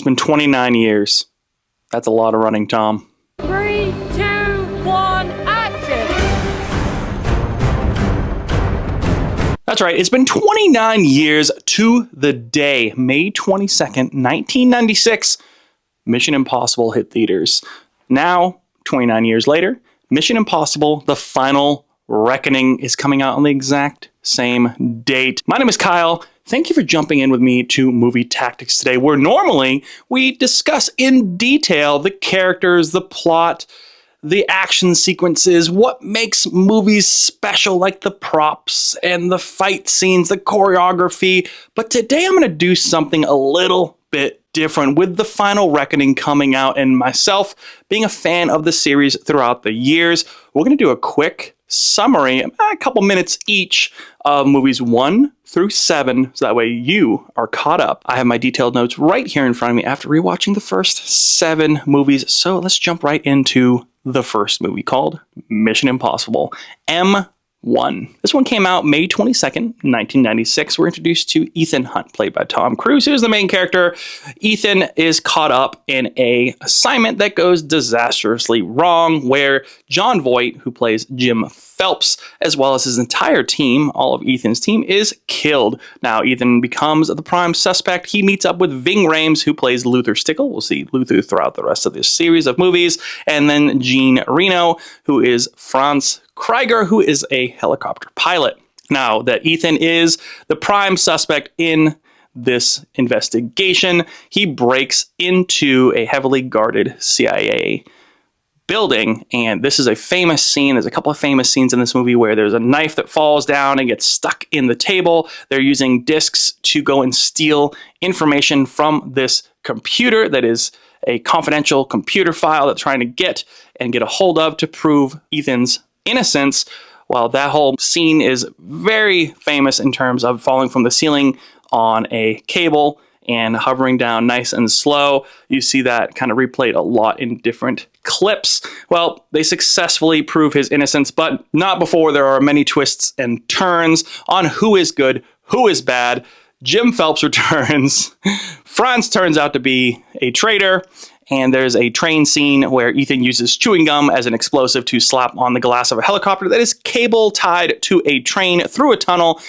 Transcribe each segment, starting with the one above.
It's been 29 years. That's a lot of running, Tom. 3, 2, 1, action! That's right. It's been 29 years to the day, May 22nd, 1996, Mission Impossible hit theaters. Now, 29 years later, Mission Impossible: The Final Reckoning is coming out on the exact same date. My name is Kyle. Thank you for jumping in with me to Movie Tactics today, where normally we discuss in detail the characters, the plot, the action sequences, what makes movies special, like the props and the fight scenes, the choreography. But today I'm going to do something a little bit different with The Final Reckoning coming out and myself being a fan of the series throughout the years. We're going to do a quick summary, a couple minutes each, of movies 1 through 7, so that way you are caught up. I have my detailed notes right here in front of me after rewatching the first 7 movies, so let's jump right into the first movie, called Mission Impossible M1. This one came out May 22nd, 1996. We're introduced to Ethan Hunt, played by Tom Cruise, who's the main character. Ethan is caught up in an assignment that goes disastrously wrong, where John Voight, who plays Jim Phelps, as well as his entire team, all of Ethan's team, is killed. Now, Ethan becomes the prime suspect. He meets up with Ving Rhames, who plays Luther Stickle. We'll see Luther throughout the rest of this series of movies. And then Jean Reno, who is Franz Krieger, who is a helicopter pilot. Now that Ethan is the prime suspect in this investigation, he breaks into a heavily guarded CIA building, and this is a famous scene. There's a couple of famous scenes in this movie where there's a knife that falls down and gets stuck in the table. They're using discs to go and steal information from this computer that is a confidential computer file that they're trying to get a hold of to prove Ethan's innocence. Well, that whole scene is very famous in terms of falling from the ceiling on a cable and hovering down nice and slow. You see that kind of replayed a lot in different clips. Well, they successfully prove his innocence, but not before there are many twists and turns on who is good, who is bad. Jim Phelps returns. Franz turns out to be a traitor. And there's a train scene where Ethan uses chewing gum as an explosive to slap on the glass of a helicopter that is cable tied to a train through a tunnel.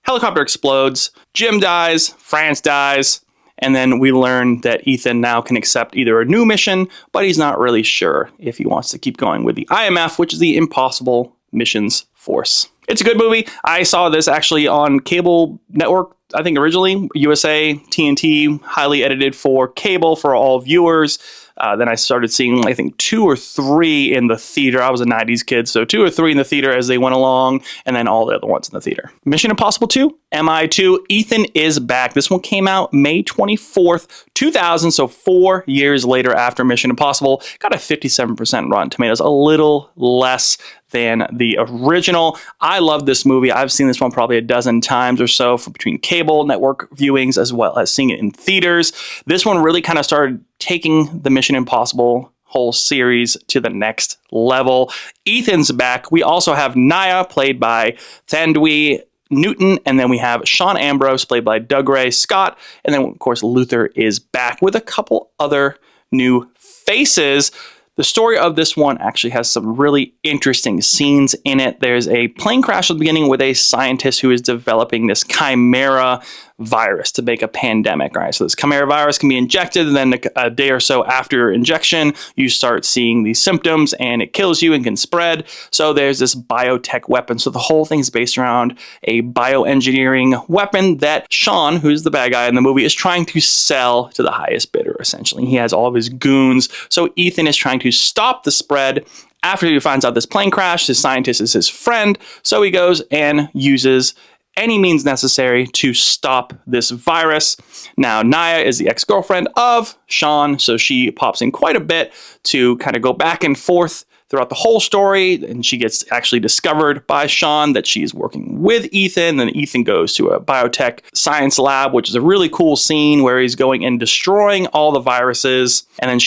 Helicopter explodes. Jim dies. Franz dies. And then we learn that Ethan now can accept either a new mission, but he's not really sure if he wants to keep going with the IMF, which is the Impossible Missions Force. It's a good movie. I saw this actually on cable network, I think originally, USA, TNT, highly edited for cable for all viewers. Then I started seeing, I think, 2 or 3 in the theater. I was a 90s kid, so 2 or 3 in the theater as they went along, and then all the other ones in the theater. Mission Impossible 2, MI2, Ethan is back. This one came out May 24th, 2000, so 4 years later after Mission Impossible. Got a 57% Rotten Tomatoes, a little less than the original. I love this movie. I've seen this one probably a dozen times or so for between cable network viewings as well as seeing it in theaters. This one really kind of started taking the Mission Impossible whole series to the next level. Ethan's back. We also have Naya, played by Thandwi Newton, and then we have Sean Ambrose, played by Dougray Scott, and then of course Luther is back with a couple other new faces. The story of this one actually has some really interesting scenes in it. There's a plane crash at the beginning with a scientist who is developing this chimera virus to make a pandemic. All right, so this chimera virus can be injected, and then a day or so after injection, you start seeing these symptoms, and it kills you and can spread. So there's this biotech weapon. So the whole thing is based around a bioengineering weapon that Sean, who's the bad guy in the movie, is trying to sell to the highest bidder, essentially. He has all of his goons. So Ethan is trying to stop the spread. After he finds out this plane crash, his scientist is his friend. So he goes and uses any means necessary to stop this virus. Now, Naya is the ex-girlfriend of Sean, so she pops in quite a bit to kind of go back and forth throughout the whole story, and she gets actually discovered by Sean that she's working with Ethan. Then Ethan goes to a biotech science lab, which is a really cool scene where he's going and destroying all the viruses. And then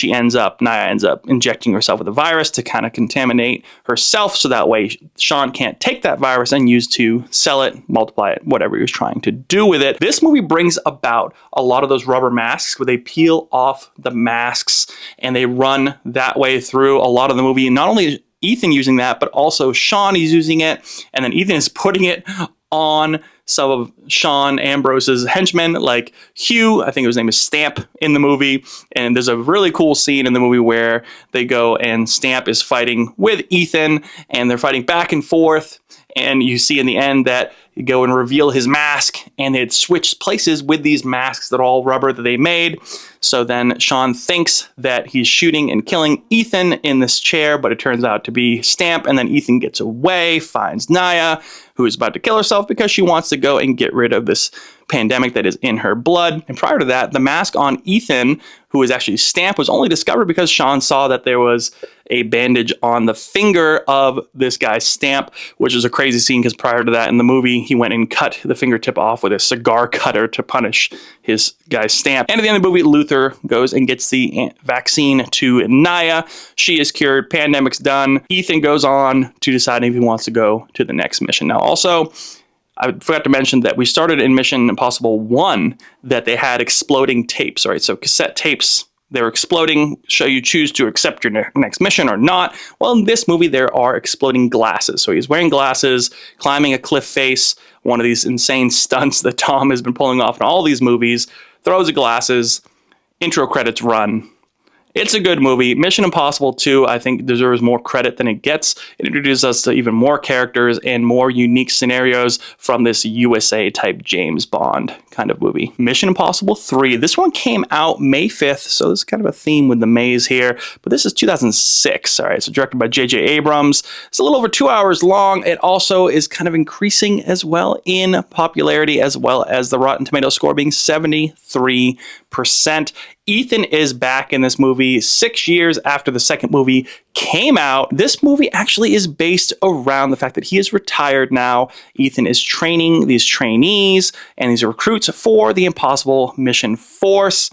Naya ends up injecting herself with a virus to kind of contaminate herself, so that way Sean can't take that virus and use to sell it, multiply it, whatever he was trying to do with it. This movie brings about a lot of those rubber masks where they peel off the masks and they run that way through a lot of the movie. And not only Ethan using that, but also Sean is using it, and then Ethan is putting it on some of Sean Ambrose's henchmen, like Hugh, I think his name is Stamp in the movie. And there's a really cool scene in the movie where they go and Stamp is fighting with Ethan, and they're fighting back and forth. And you see in the end that you go and reveal his mask, and it switched places with these masks that are all rubber that they made. So then Sean thinks that he's shooting and killing Ethan in this chair, but it turns out to be Stamp. And then Ethan gets away, finds Naya, who is about to kill herself because she wants to go and get rid of this pandemic that is in her blood. And prior to that, the mask on Ethan, who is actually Stamp, was only discovered because Sean saw that there was a bandage on the finger of this guy Stamp, which is a crazy scene because prior to that in the movie, he went and cut the fingertip off with a cigar cutter to punish his guy Stamp. And at the end of the movie, Luther goes and gets the vaccine to Naya. She is cured. Pandemic's done. Ethan goes on to decide if he wants to go to the next mission. Now, also, I forgot to mention that we started in Mission Impossible 1 that they had exploding tapes, right? So cassette tapes, they're exploding, so you choose to accept your next mission or not. Well, in this movie, there are exploding glasses. So he's wearing glasses, climbing a cliff face, one of these insane stunts that Tom has been pulling off in all these movies, throws the glasses, intro credits run. It's a good movie. Mission Impossible 2, I think, deserves more credit than it gets. It introduces us to even more characters and more unique scenarios from this USA-type James Bond kind of movie. Mission Impossible 3. This one came out May 5th, so there's kind of a theme with the Mays here. But this is 2006, all right? So directed by J.J. Abrams. It's a little over 2 hours long. It also is kind of increasing as well in popularity, as well as the Rotten Tomatoes score being 73%. Ethan is back in this movie 6 years after the second movie came out. This movie actually is based around the fact that he is retired now. Ethan is training these trainees and these recruits for the Impossible Mission Force.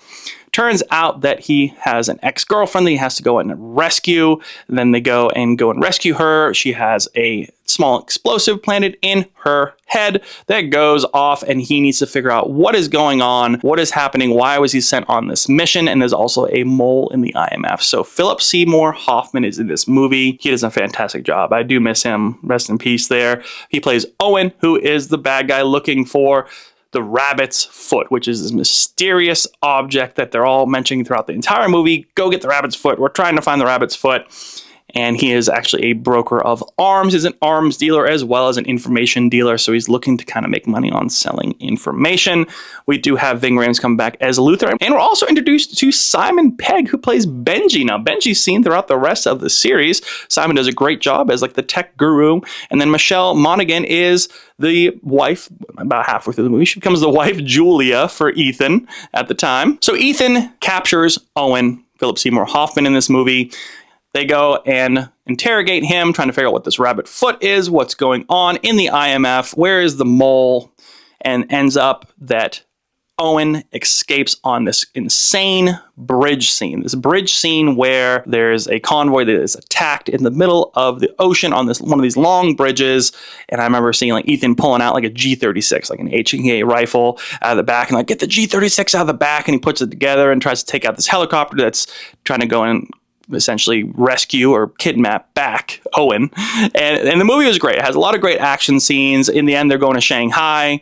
Turns out that he has an ex-girlfriend that he has to go and rescue. And then they go and rescue her. She has a small explosive planted in her head that goes off, and he needs to figure out what is going on, what is happening, why was he sent on this mission, and there's also a mole in the IMF. So Philip Seymour Hoffman is in this movie. He does a fantastic job. I do miss him. Rest in peace there. He plays Owen, who is the bad guy looking for the rabbit's foot, which is this mysterious object that they're all mentioning throughout the entire movie. Go get the rabbit's foot. We're trying to find the rabbit's foot. And he is actually a broker of arms. He's an arms dealer as well as an information dealer. So he's looking to kind of make money on selling information. We do have Ving Rhames come back as Luther. And we're also introduced to Simon Pegg, who plays Benji. Now, Benji's seen throughout the rest of the series. Simon does a great job as like the tech guru. And then Michelle Monaghan is the wife, about halfway through the movie. She becomes the wife, Julia, for Ethan at the time. So Ethan captures Owen, Philip Seymour Hoffman, in this movie. They go and interrogate him, trying to figure out what this rabbit foot is, what's going on in the IMF, where is the mole, and ends up that Owen escapes on this insane bridge scene. This bridge scene where there's a convoy that is attacked in the middle of the ocean on this one of these long bridges. And I remember seeing like Ethan pulling out like a G36, like an HK rifle out of the back, and like, get the G36 out of the back, and he puts it together and tries to take out this helicopter that's trying to go and essentially rescue or kidnap back Owen. And the movie was great. It has a lot of great action scenes. In the end, they're going to Shanghai.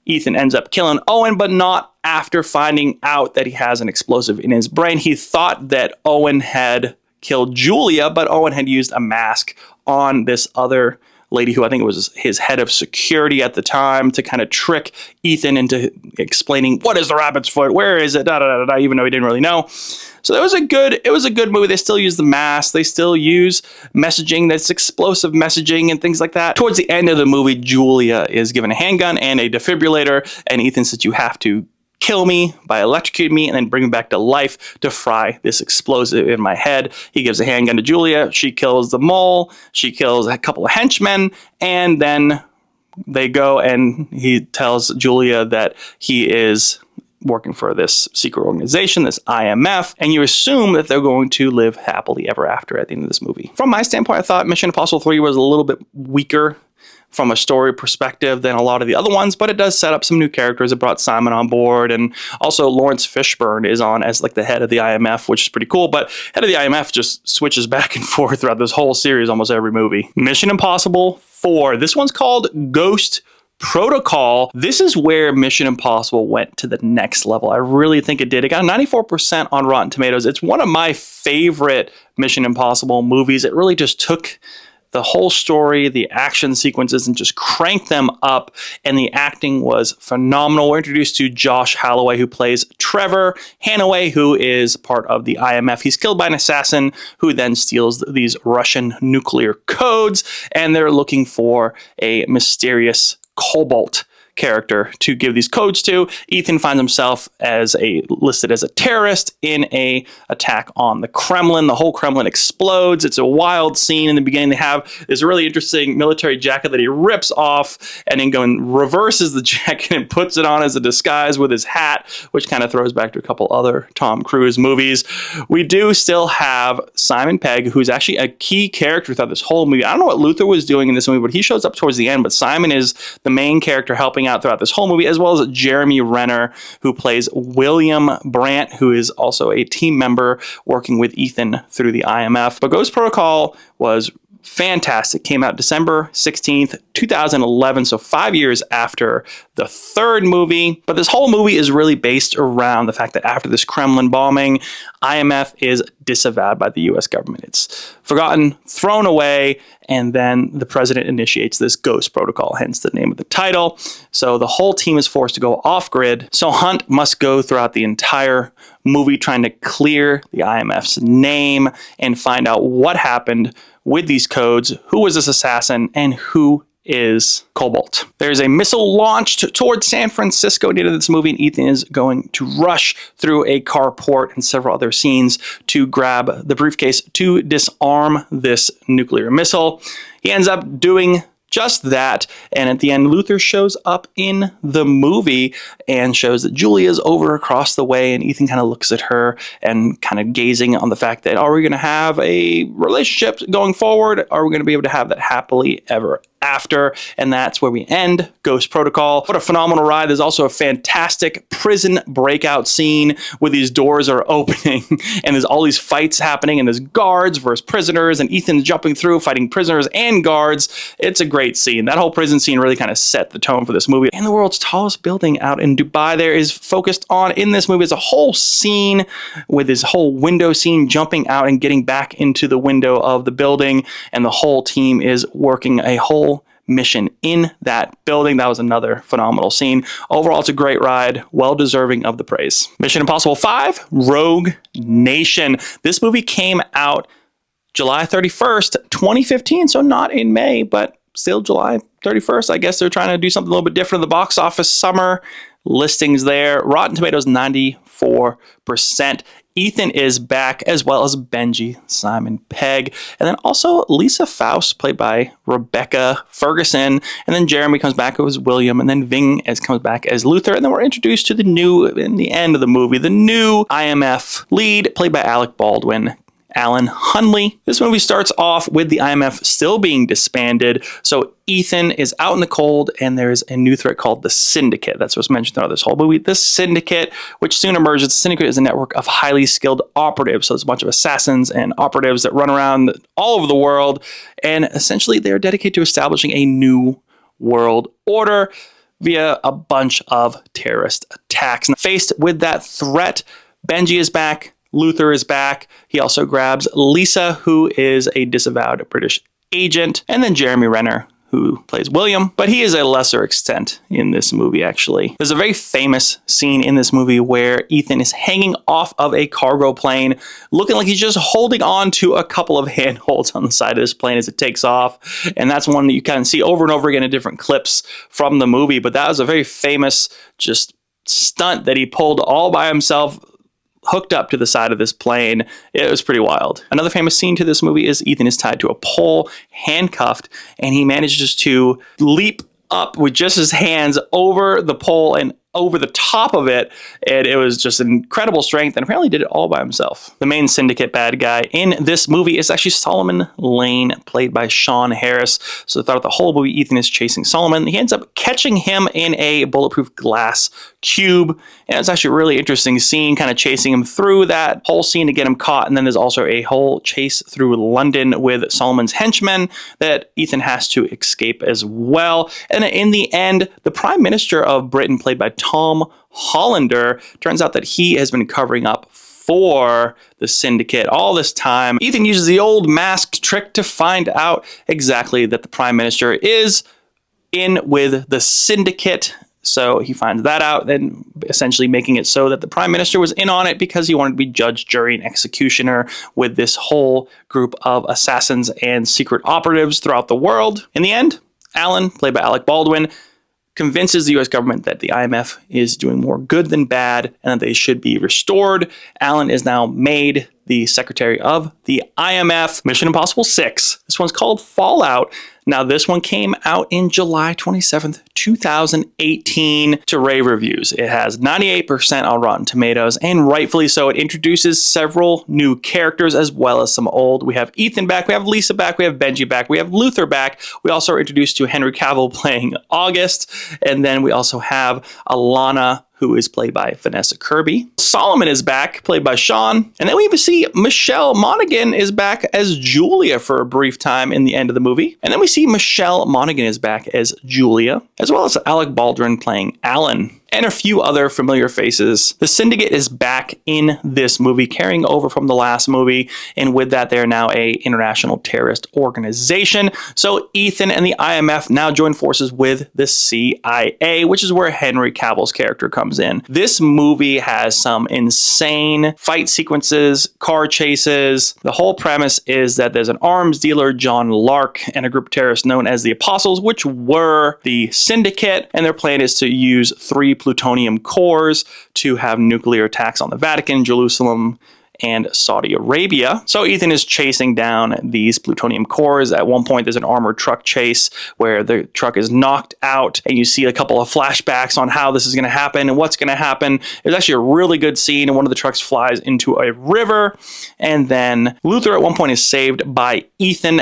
Ethan ends up killing Owen, but not after finding out that he has an explosive in his brain. He thought that Owen had killed Julia, but Owen had used a mask on this other lady who I think it was his head of security at the time to kind of trick Ethan into explaining what is the rabbit's foot, where is it, even though he didn't really know. So it was a good movie. They still use the mask. They still use messaging that's explosive messaging and things like that. Towards the end of the movie, Julia is given a handgun and a defibrillator, and Ethan says you have to kill me by electrocuting me and then bring me back to life to fry this explosive in my head. He gives a handgun to Julia. She kills the mole. She kills a couple of henchmen. And then they go and he tells Julia that he is working for this secret organization, this IMF, and you assume that they're going to live happily ever after at the end of this movie. From my standpoint, I thought Mission Impossible 3 was a little bit weaker from a story perspective than a lot of the other ones, but it does set up some new characters. It brought Simon on board, and also Lawrence Fishburne is on as like the head of the IMF, which is pretty cool, but head of the IMF just switches back and forth throughout this whole series, almost every movie. Mission Impossible 4. This one's called Ghost Protocol. This is where Mission Impossible went to the next level. I really think it did. It got 94% on Rotten Tomatoes. It's one of my favorite Mission Impossible movies. It really just took the whole story, the action sequences, and just cranked them up, and the acting was phenomenal. We're introduced to Josh Holloway, who plays Trevor Hanaway, who is part of the IMF. He's killed by an assassin who then steals these Russian nuclear codes, and they're looking for a mysterious Cobalt character to give these codes to. Ethan finds himself listed as a terrorist in a attack on the Kremlin. The whole Kremlin explodes. It's a wild scene. In the beginning, they have this really interesting military jacket that he rips off and then reverses the jacket and puts it on as a disguise with his hat, which kind of throws back to a couple other Tom Cruise movies. We do still have Simon Pegg, who's actually a key character throughout this whole movie. I don't know what Luther was doing in this movie, but he shows up towards the end, but Simon is the main character helping out throughout this whole movie, as well as Jeremy Renner, who plays William Brandt, who is also a team member working with Ethan through the IMF. But Ghost Protocol was fantastic. Came out December 16th, 2011, so 5 years after the third movie. But this whole movie is really based around the fact that after this Kremlin bombing, IMF is disavowed by the US government. It's forgotten, thrown away, and then the president initiates this Ghost Protocol, hence the name of the title. So the whole team is forced to go off-grid. So Hunt must go throughout the entire movie trying to clear the IMF's name and find out what happened with these codes, who was this assassin, and who is Cobalt. There's a missile launched towards San Francisco at the end of this movie, and Ethan is going to rush through a carport and several other scenes to grab the briefcase to disarm this nuclear missile. He ends up doing just that, and at the end, Luther shows up in the movie and shows that Julia's over across the way, and Ethan kind of looks at her and kind of gazing on the fact that, are we going to have a relationship going forward? Are we going to be able to have that happily ever after? And that's where we end Ghost Protocol. What a phenomenal ride. There's also a fantastic prison breakout scene where these doors are opening and there's all these fights happening, and there's guards versus prisoners, and Ethan's jumping through fighting prisoners and guards. It's a great scene. That whole prison scene really kind of set the tone for this movie. And the world's tallest building out in Dubai there is focused on, in this movie, it's a whole scene with this whole window scene, jumping out and getting back into the window of the building, and the whole team is working a whole mission in that building. That was another phenomenal scene. Overall, it's a great ride, well deserving of the praise. Mission Impossible 5, Rogue Nation. This movie came out July 31st, 2015, so not in May, but still July 31st. I guess they're trying to do something a little bit different. The box office summer listings there. Rotten Tomatoes 94%. Ethan is back, as well as Benji, Simon Pegg, and then also Lisa Faust, played by Rebecca Ferguson, and then Jeremy comes back as William, and then Ving comes back as Luther, and then we're introduced to the new, in the end of the movie, the new IMF lead, played by Alec Baldwin, Alan Hunley. This movie starts off with the IMF still being disbanded, so Ethan is out in the cold, and there's a new threat called the Syndicate. That's what's mentioned throughout this whole movie. The Syndicate, which soon emerges. The Syndicate is a network of highly skilled operatives, so it's a bunch of assassins and operatives that run around all over the world, and essentially they're dedicated to establishing a new world order via a bunch of terrorist attacks. And faced with that threat, Benji is back, Luther is back. He also grabs Lisa, who is a disavowed British agent, and then Jeremy Renner, who plays William, but he is a lesser extent in this movie, actually. There's a very famous scene in this movie where Ethan is hanging off of a cargo plane, looking like he's just holding on to a couple of handholds on the side of this plane as it takes off, and that's one that you kind of see over and over again in different clips from the movie, but that was a very famous, just stunt that he pulled all by himself, hooked up to the side of this plane. It was pretty wild. Another famous scene to this movie is Ethan is tied to a pole, handcuffed, and he manages to leap up with just his hands over the pole and over the top of it, and it was just incredible strength, and apparently did it all by himself. The main syndicate bad guy in this movie is actually Solomon Lane, played by Sean Harris. So throughout the whole movie, Ethan is chasing Solomon. He ends up catching him in a bulletproof glass cube, and it's actually a really interesting scene, kind of chasing him through that whole scene to get him caught, and then there's also a whole chase through London with Solomon's henchmen that Ethan has to escape as well. And in the end, the Prime Minister of Britain, played by Tom Hollander, turns out that he has been covering up for the syndicate all this time. Ethan uses the old masked trick to find out exactly that the Prime Minister is in with the syndicate. So he finds that out, then essentially making it so that the Prime Minister was in on it because he wanted to be judge, jury, and executioner with this whole group of assassins and secret operatives throughout the world. In the end, Alan, played by Alec Baldwin, convinces the US government that the IMF is doing more good than bad and that they should be restored. Alan is now made the secretary of the IMF. Mission Impossible 6. This one's called Fallout. Now, this one came out in July 27th, 2018 to rave reviews. It has 98% on Rotten Tomatoes, and rightfully so. It introduces several new characters as well as some old. We have Ethan back, we have Lisa back, we have Benji back, we have Luther back. We also are introduced to Henry Cavill playing August, and then we also have Alana, who is played by Vanessa Kirby. Solomon is back, played by Sean. And then we even see Michelle Monaghan is back as Julia for a brief time in the end of the movie. And then we see Michelle Monaghan is back as Julia, as well as Alec Baldwin playing Alan, and a few other familiar faces. The Syndicate is back in this movie, carrying over from the last movie, and with that, they are now a international terrorist organization. So Ethan and the IMF now join forces with the CIA, which is where Henry Cavill's character comes in. This movie has some insane fight sequences, car chases. The whole premise is that there's an arms dealer, John Lark, and a group of terrorists known as the Apostles, which were the Syndicate, and their plan is to use 3 plutonium cores to have nuclear attacks on the Vatican, Jerusalem, and Saudi Arabia. So Ethan is chasing down these plutonium cores. At one point, there's an armored truck chase where the truck is knocked out, and you see a couple of flashbacks on how this is going to happen and what's going to happen. It's actually a really good scene, and one of the trucks flies into a river, and then Luther at one point is saved by Ethan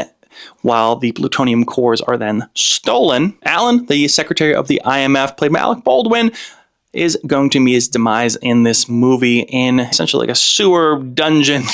while the plutonium cores are then stolen. Alan, the secretary of the IMF, played by Alec Baldwin, is going to meet his demise in this movie in essentially like a sewer dungeon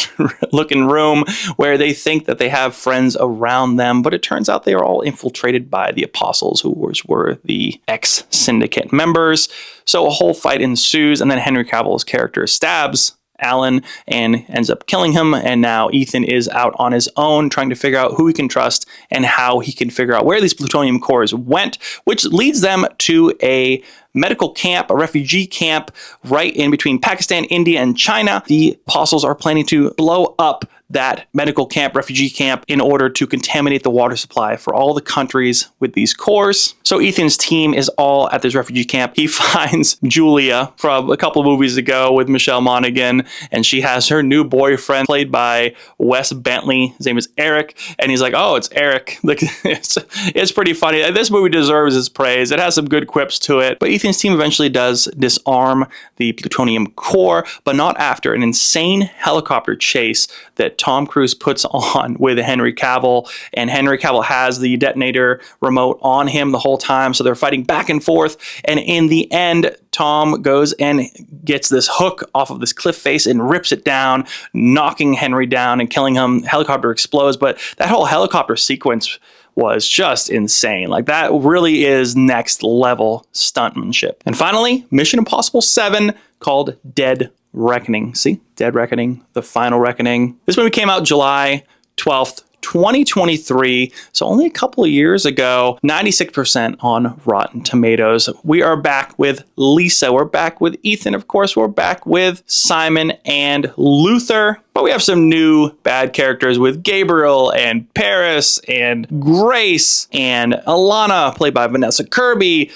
looking room where they think that they have friends around them, but it turns out they are all infiltrated by the Apostles, who were the ex-syndicate members. So a whole fight ensues, and then Henry Cavill's character stabs Alan and ends up killing him, and now Ethan is out on his own trying to figure out who he can trust and how he can figure out where these plutonium cores went, which leads them to a medical camp, a refugee camp right in between Pakistan, India, and China. The Apostles are planning to blow up that medical camp, refugee camp, in order to contaminate the water supply for all the countries with these cores. So Ethan's team is all at this refugee camp. He finds Julia from a couple of movies ago with Michelle Monaghan, and she has her new boyfriend played by Wes Bentley. His name is Eric, and he's like, oh, it's Eric. Like, it's pretty funny. This movie deserves its praise. It has some good quips to it, but Ethan's team eventually does disarm the plutonium core, but not after an insane helicopter chase that Tom Cruise puts on with Henry Cavill, and Henry Cavill has the detonator remote on him the whole time, so they're fighting back and forth, and in the end, Tom goes and gets this hook off of this cliff face and rips it down, knocking Henry down and killing him. Helicopter explodes, but that whole helicopter sequence was just insane. Like, that really is next level stuntmanship. And finally, Mission Impossible 7, called Dead Reckoning. See? Dead Reckoning, the final reckoning. This movie came out July 12th, 2023, so only a couple of years ago. 96% on Rotten Tomatoes. We are back with Lisa. We're back with Ethan, of course. We're back with Simon and Luther. But we have some new bad characters with Gabriel and Paris and Grace and Alana, played by Vanessa Kirby.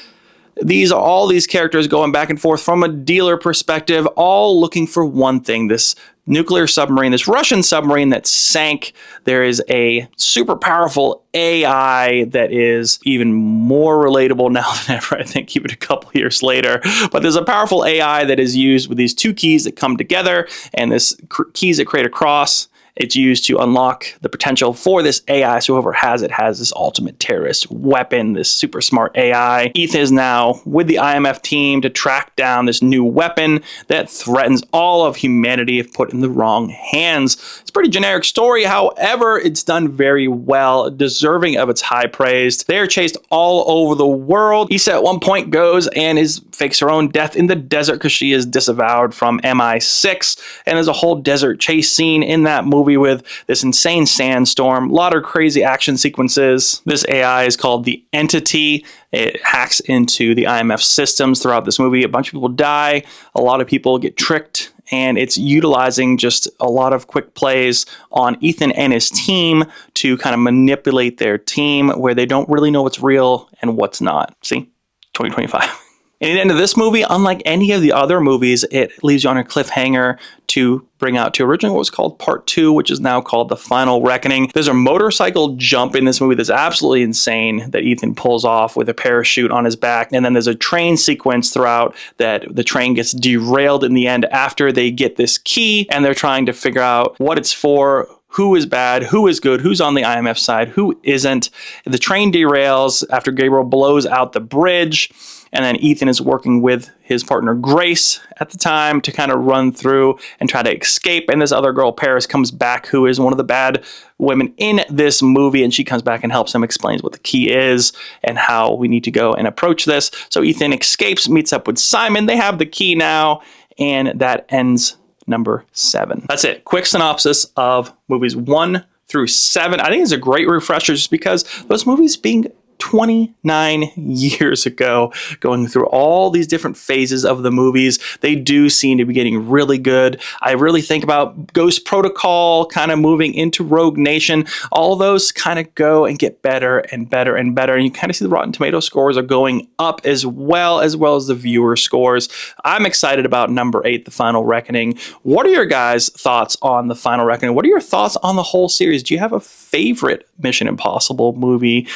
All these characters going back and forth from a dealer perspective, all looking for one thing: this nuclear submarine, this Russian submarine that sank. There is a super powerful AI that is even more relatable now than ever, I think, even a couple years later. But there's a powerful AI that is used with these two keys that come together, and this keys that create a cross. It's used to unlock the potential for this AI. So whoever has it has this ultimate terrorist weapon, this super smart AI. Ethan is now with the IMF team to track down this new weapon that threatens all of humanity if put in the wrong hands. It's a pretty generic story. However, it's done very well, deserving of its high praise. They are chased all over the world. Issa at one point goes and fakes her own death in the desert because she is disavowed from MI6. And there's a whole desert chase scene in that movie with this insane sandstorm, a lot of crazy action sequences. This AI is called the Entity. It hacks into the IMF systems throughout this movie. A bunch of people die, a lot of people get tricked, and it's utilizing just a lot of quick plays on Ethan and his team to kind of manipulate their team where they don't really know what's real and what's not. See? 2025. And at the end of this movie, unlike any of the other movies, it leaves you on a cliffhanger to bring out to originally what was called Part 2, which is now called The Final Reckoning. There's a motorcycle jump in this movie that's absolutely insane that Ethan pulls off with a parachute on his back. And then there's a train sequence throughout that the train gets derailed in the end after they get this key, and they're trying to figure out what it's for, who is bad, who is good, who's on the IMF side, who isn't. The train derails after Gabriel blows out the bridge, and then Ethan is working with his partner Grace at the time to kind of run through and try to escape. And this other girl, Paris, comes back, who is one of the bad women in this movie, and she comes back and helps him, explains what the key is and how we need to go and approach this. So Ethan escapes, meets up with Simon. They have the key now, and that ends number 7. That's it. Quick synopsis of movies 1 through 7. I think it's a great refresher just because those movies being 29 years ago, going through all these different phases of the movies, they do seem to be getting really good. I really think about Ghost Protocol kind of moving into Rogue Nation. All those kind of go and get better and better and better. And you kind of see the Rotten Tomato scores are going up as well as the viewer scores. I'm excited about number 8, The Final Reckoning. What are your guys' thoughts on The Final Reckoning? What are your thoughts on the whole series? Do you have a favorite Mission Impossible movie?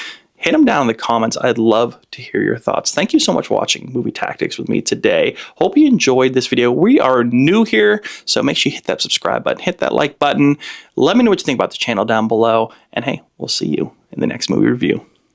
Hit them down in the comments. I'd love to hear your thoughts. Thank you so much for watching Movie Tactics with me today. Hope you enjoyed this video. We are new here, so make sure you hit that subscribe button, hit that like button. Let me know what you think about the channel down below. And hey, we'll see you in the next movie review.